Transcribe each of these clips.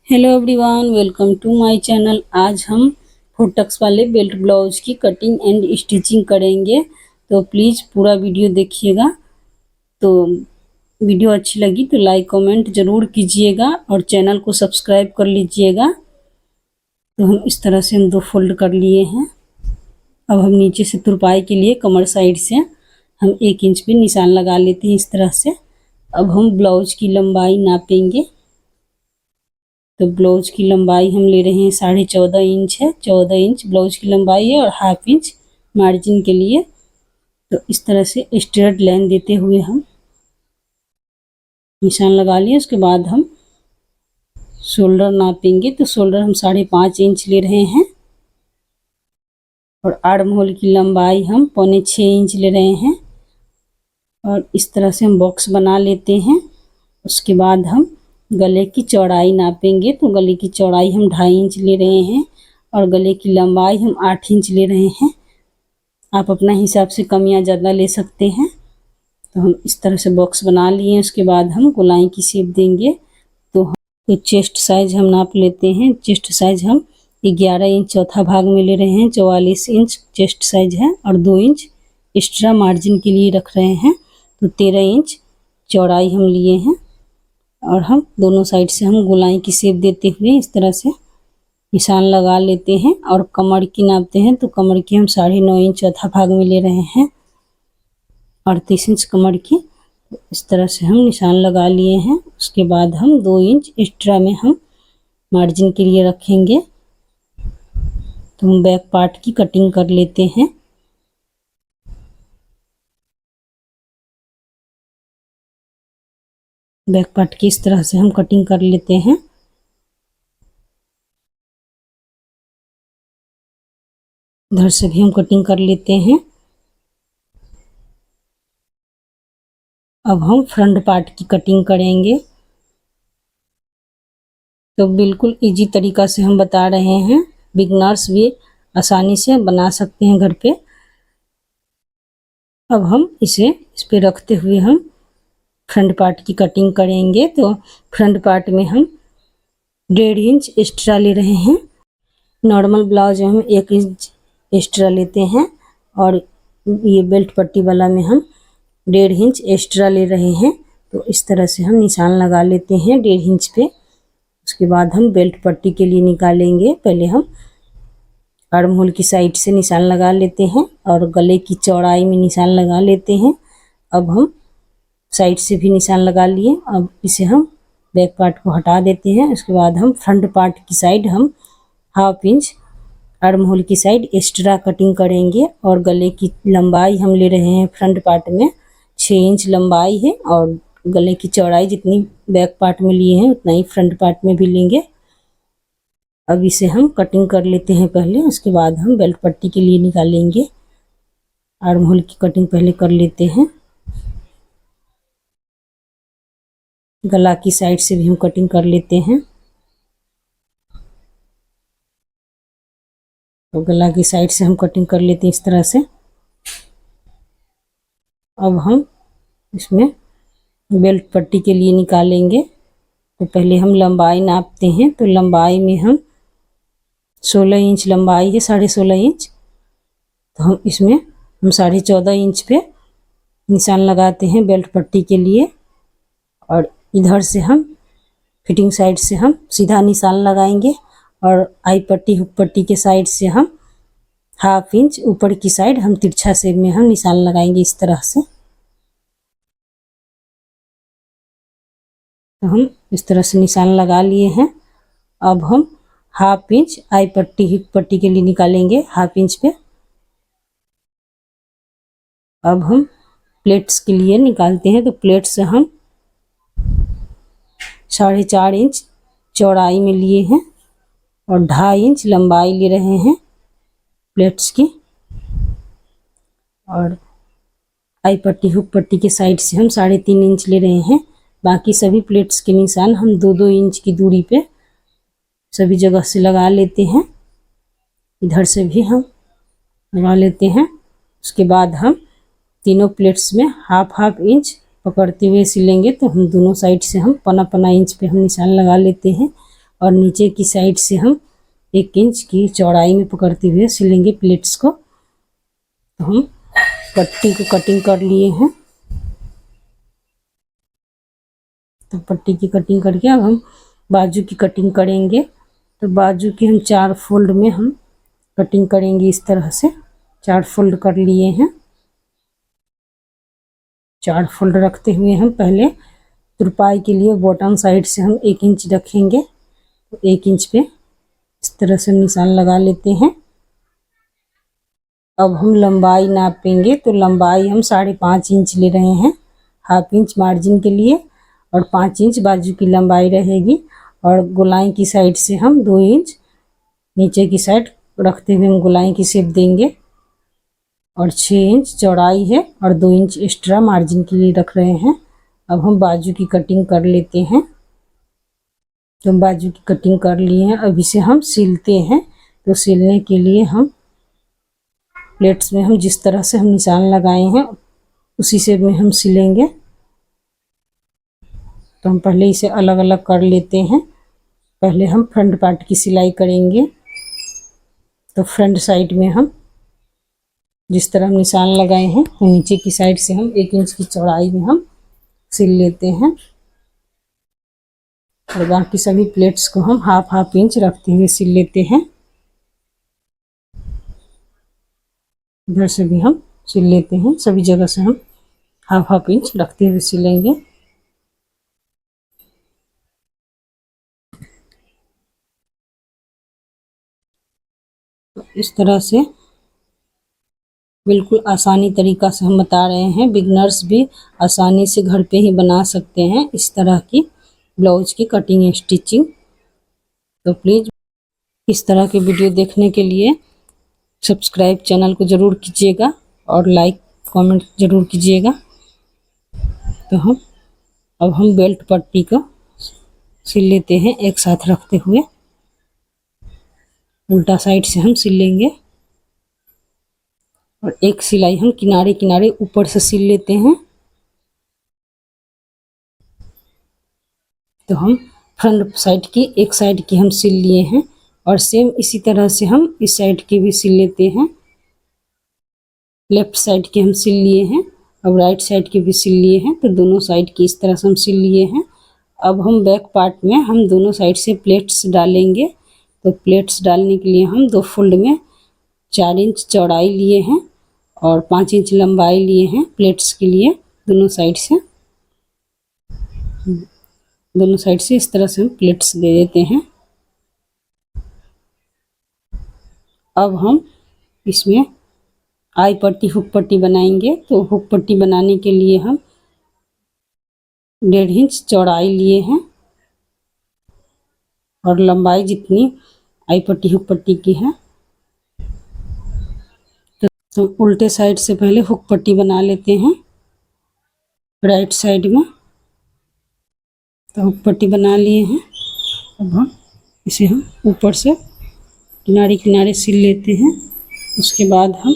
Hello everyone, welcome to my channel. आज हम फोटक्स वाले बेल्ट ब्लाउज की कटिंग एंड स्टिचिंग करेंगे, तो प्लीज़ पूरा वीडियो देखिएगा। तो वीडियो अच्छी लगी तो लाइक कमेंट ज़रूर कीजिएगा और चैनल को सब्सक्राइब कर लीजिएगा। तो हम इस तरह से हम 2 फोल्ड कर लिए हैं। अब हम नीचे से तुरपाई के लिए कमर साइड से हम 1 इंच पे निशान लगा लेते हैं इस तरह से। अब हम ब्लाउज की लंबाई नापेंगे। तो ब्लाउज की लंबाई हम ले रहे हैं 14.5 इंच है। 14 इंच ब्लाउज की लंबाई है और हाफ इंच मार्जिन के लिए। तो इस तरह से स्ट्रेट लाइन देते हुए हम निशान लगा लिए। उसके बाद हम शोल्डर नापेंगे। तो शोल्डर हम 5.5 इंच ले रहे हैं और आर्म होल की लंबाई हम 6.25 इंच ले रहे हैं। और इस तरह से हम बॉक्स बना लेते हैं। उसके बाद हम गले की चौड़ाई नापेंगे। तो गले की चौड़ाई हम 2.5 इंच ले रहे हैं और गले की लंबाई हम 8 इंच ले रहे हैं। आप अपना हिसाब से कम या ज़्यादा ले सकते हैं। तो हम इस तरह से बॉक्स बना लिए। उसके बाद हम गोलाई की शेप देंगे। तो चेस्ट साइज हम नाप लेते हैं। चेस्ट साइज हम 11 इंच चौथा भाग में ले रहे हैं। 44 इंच चेस्ट साइज है और 2 इंच एक्स्ट्रा मार्जिन के लिए रख रहे हैं। तो 13 इंच चौड़ाई हम लिए हैं और हम दोनों साइड से हम गोलाई की शेप देते हुए इस तरह से निशान लगा लेते हैं। और कमर की नापते हैं। तो कमर की हम 9.5 इंच चौथा भाग में ले रहे हैं। 38 इंच कमर की। इस तरह से हम निशान लगा लिए हैं। उसके बाद हम 2 इंच एक्स्ट्रा में हम मार्जिन के लिए रखेंगे। तो हम बैक पार्ट की कटिंग कर लेते हैं। बैक पार्ट की इस तरह से हम कटिंग कर लेते हैं। इधर से भी हम कटिंग कर लेते हैं। अब हम फ्रंट पार्ट की कटिंग करेंगे। तो बिल्कुल इजी तरीका से हम बता रहे हैं, बिगनर्स भी आसानी से बना सकते हैं घर पे। अब हम इसे इस पे रखते हुए हम फ्रंट पार्ट की कटिंग करेंगे। तो फ्रंट पार्ट में हम 1.5 इंच एक्स्ट्रा ले रहे हैं। नॉर्मल ब्लाउज में हम 1 इंच एक्स्ट्रा लेते हैं और ये बेल्ट पट्टी वाला में हम 1.5 इंच एक्स्ट्रा ले रहे हैं। तो इस तरह से हम निशान लगा लेते हैं 1.5 इंच पे। उसके बाद हम बेल्ट पट्टी के लिए निकालेंगे। पहले हम आर्म होल की साइड से निशान लगा लेते हैं और गले की चौड़ाई में निशान लगा लेते हैं। अब हम साइड से भी निशान लगा लिए। अब इसे हम बैक पार्ट को हटा देते हैं। उसके बाद हम फ्रंट पार्ट की साइड हम हाफ इंच आर्म होल की साइड एक्स्ट्रा कटिंग करेंगे। और गले की लंबाई हम ले रहे हैं फ्रंट पार्ट में 6 इंच लंबाई है और गले की चौड़ाई जितनी बैक पार्ट में लिए हैं उतना ही फ्रंट पार्ट में भी लेंगे। अब इसे हम कटिंग कर लेते हैं पहले। उसके बाद हम बेल्ट पट्टी के लिए निकालेंगे। आर्म होल की कटिंग पहले कर लेते हैं। गला की साइड से भी हम कटिंग कर लेते हैं। तो गला की साइड से हम कटिंग कर लेते हैं इस तरह से। अब हम इसमें बेल्ट पट्टी के लिए निकालेंगे। तो पहले हम लंबाई नापते हैं। तो लंबाई में हम 16 इंच लंबाई है, 16.5 इंच। तो हम इसमें हम 14.5 इंच पे निशान लगाते हैं बेल्ट पट्टी के लिए। और इधर से हम फिटिंग साइड से हम सीधा निशान लगाएंगे और आई पट्टी हुक पट्टी के साइड से हम हाफ इंच ऊपर की साइड हम तिरछा शेप में हम निशान लगाएंगे इस तरह से। तो हम इस तरह से निशान लगा लिए हैं। अब हम हाफ इंच आई पट्टी हुक पट्टी के लिए निकालेंगे हाफ इंच पे। अब हम प्लेट्स के लिए निकालते हैं। तो प्लेट से हम 4.5 इंच चौड़ाई में लिए हैं और 2.5 इंच लंबाई ले रहे हैं प्लेट्स की। और आई पट्टी हुक पट्टी के साइड से हम 3.5 इंच ले रहे हैं। बाकी सभी प्लेट्स के निशान हम 2-2 इंच की दूरी पे सभी जगह से लगा लेते हैं। इधर से भी हम लगा लेते हैं। उसके बाद हम तीनों प्लेट्स में हाफ इंच पकड़ते हुए सिलेंगे। तो हम दोनों साइड से हम 1.25 इंच पे हम निशान लगा लेते हैं और नीचे की साइड से हम 1 इंच की चौड़ाई में पकड़ते हुए सिलेंगे प्लेट्स को। तो हम पट्टी को कटिंग कर लिए हैं। तो पट्टी की कटिंग करके अब हम बाजू की कटिंग करेंगे। तो बाजू की हम 4 फोल्ड में हम कटिंग करेंगे। इस तरह से 4 फोल्ड कर लिए हैं। 4 फोल्ड रखते हुए हम पहले तुरपाई के लिए बॉटम साइड से हम 1 इंच रखेंगे। तो 1 इंच पे इस तरह से निशान लगा लेते हैं। अब हम लंबाई नापेंगे। तो लंबाई हम 5.5 इंच ले रहे हैं, ½ इंच मार्जिन के लिए और 5 इंच बाजू की लंबाई रहेगी। और गोलाई की साइड से हम 2 इंच नीचे की साइड रखते हुए हम गोलाई की शेप देंगे। और 6 इंच चौड़ाई है और 2 इंच एक्स्ट्रा मार्जिन के लिए रख रहे हैं। अब हम बाजू की कटिंग कर लेते हैं। तो हम बाजू की कटिंग कर लिए हैं। अब इसे हम सिलते हैं। तो सिलने के लिए हम प्लेट्स में हम जिस तरह से हम निशान लगाए हैं उसी से में हम सिलेंगे। तो हम पहले इसे अलग अलग कर लेते हैं। पहले हम फ्रंट पार्ट की सिलाई करेंगे। तो फ्रंट साइड में हम जिस तरह हम निशान लगाए हैं तो नीचे की साइड से हम 1 इंच की चौड़ाई में हम सिल लेते हैं। और बाकी सभी प्लेट्स को हम ½ इंच रखते हुए सिल लेते हैं। इधर से भी हम सिल लेते हैं। सभी जगह से हम ½ इंच रखते हुए सिलेंगे। तो इस तरह से बिल्कुल आसानी तरीका से हम बता रहे हैं। बिगनर्स भी आसानी से घर पे ही बना सकते हैं इस तरह की ब्लाउज की कटिंग स्टिचिंग। तो प्लीज़ इस तरह के वीडियो देखने के लिए सब्सक्राइब चैनल को ज़रूर कीजिएगा और लाइक कमेंट ज़रूर कीजिएगा। तो अब हम बेल्ट पट्टी को सिल लेते हैं एक साथ रखते हुए। उल्टा साइड से हम सिल लेंगे और एक सिलाई हम किनारे किनारे ऊपर से सिल लेते हैं। तो हम फ्रंट साइड की एक साइड की हम सिल लिए हैं और सेम इसी तरह से हम इस साइड की भी सिल लेते हैं। लेफ्ट साइड की हम सिल लिए हैं अब राइट साइड की भी सिल लिए हैं। तो दोनों साइड की इस तरह से हम सिल लिए हैं। अब हम बैक पार्ट में हम दोनों साइड से प्लेट्स डालेंगे। तो प्लेट्स डालने के लिए हम 2 फोल्ड में 4 इंच चौड़ाई लिए हैं और 5 इंच लंबाई लिए हैं प्लेट्स के लिए। दोनों साइड से इस तरह से हम प्लेट्स दे देते हैं। अब हम इसमें आई पट्टी हुक पट्टी बनाएंगे। तो हुक पट्टी बनाने के लिए हम 1.5 इंच चौड़ाई लिए हैं और लंबाई जितनी आई पट्टी हुक पट्टी की है। तो उल्टे साइड से पहले हुक पट्टी बना लेते हैं राइट साइड में। तो हुक पट्टी बना लिए हैं। अब हम इसे हम ऊपर से किनारे किनारे सिल लेते हैं। उसके बाद हम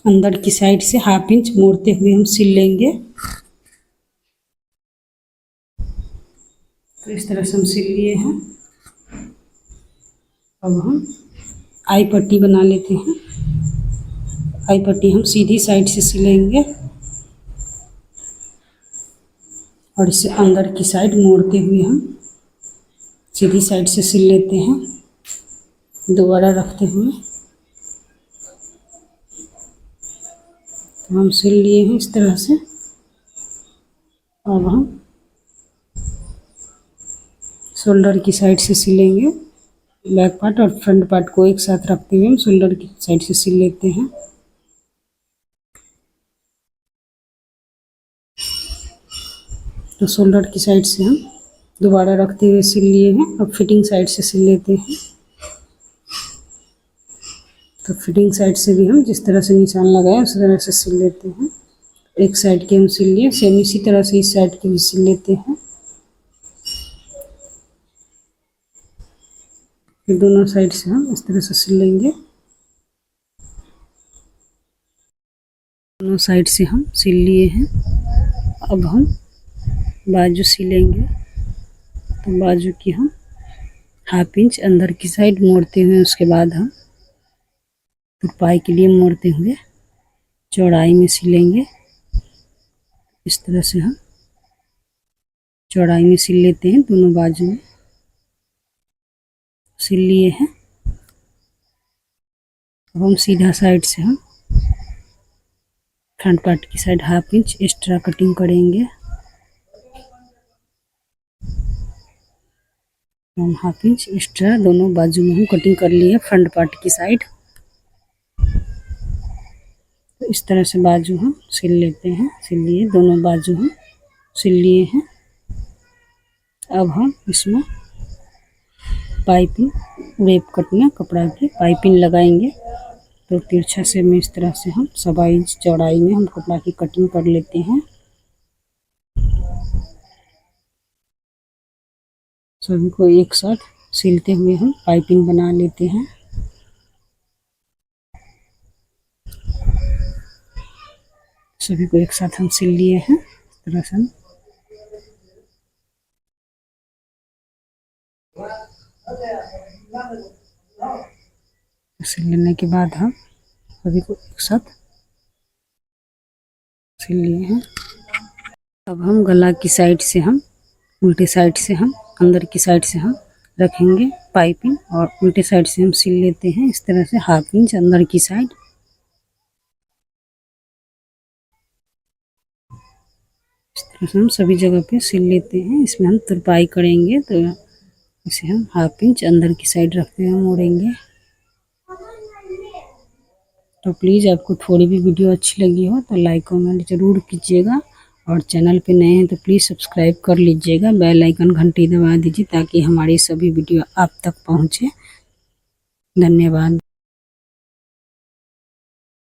अंदर की साइड से ½ इंच मोड़ते हुए हम सिल लेंगे। तो इस तरह से हम सिल लिए हैं। अब हम आई पट्टी बना लेते हैं। आई पट्टी हम सीधी साइड से सिलेंगे और इसे अंदर की साइड मोड़ते हुए हम सीधी साइड से सिल लेते हैं दोबारा रखते हुए। तो हम सिल लिए हैं इस तरह से। अब हम शोल्डर की साइड से सिलेंगे। बैक पार्ट और फ्रंट पार्ट को एक साथ रखते हुए हम शोल्डर की साइड से सिल लेते हैं। तो शोल्डर की साइड से हम दोबारा रखते हुए सिल लिए हैं। अब फिटिंग साइड से सिल लेते हैं। तो फिटिंग साइड से भी हम जिस तरह से निशान लगाए उस तरह से सिल लेते हैं। एक साइड की हम सिल लिए, सेम इसी तरह से इस साइड की भी सिल लेते हैं। फिर दोनों साइड से हम इस तरह से सिल लेंगे। दोनों साइड से हम सिल लिए हैं। अब हम बाजू सिलेंगे। तो बाजू की हम हाफ इंच अंदर की साइड मोड़ते हुए उसके बाद हम तुरपाई के लिए मोड़ते हुए चौड़ाई में सिलेंगे। इस तरह से हम चौड़ाई में सिल लेते हैं, दोनों बाजू में सिल लिए हैं। अब हम सीधा साइड से हम फ्रंट पार्ट की side half inch extra cutting करेंगे। हम हाफ इंच एक्स्ट्रा दोनों बाजू में हम कटिंग कर लिए फ्रंट पार्ट की साइड। तो इस तरह से बाजू हम सिल लेते हैं, सिल लिए, दोनों बाजू हम सिल लिए हैं। अब हम इसमें पाइपिंग वेब कट में कपड़ा की पाइपिंग लगाएंगे। तो तिरछा से में इस तरह से हम 1.25 इंच चौड़ाई में हम कपड़ा की कटिंग कर लेते हैं। सभी को एक साथ सिलते हुए हम पाइपिंग बना लेते हैं। सभी को एक साथ हम सिल लिए हैं। इस तरह से हम सिल लेने के बाद हम सभी को एक साथ सिल लिए हैं। अब हम गला की साइड से हम उल्टे साइड से हम अंदर की साइड से हम रखेंगे पाइपिंग और उल्टे साइड से हम सिल लेते हैं। इस तरह से हाफ इंच अंदर की साइड। इस तरह से हम सभी जगह पे सिल लेते हैं। इसमें हम तुरपाई करेंगे तो इसे हम हाफ इंच अंदर की साइड रखते हुए मोड़ेंगे। तो प्लीज़ आपको थोड़ी भी वीडियो अच्छी लगी हो तो लाइक कमेंट ज़रूर कीजिएगा और चैनल पे नए हैं तो प्लीज़ सब्सक्राइब कर लीजिएगा, बेल आइकन घंटी दबा दीजिए ताकि हमारी सभी वीडियो आप तक पहुँचे। धन्यवाद।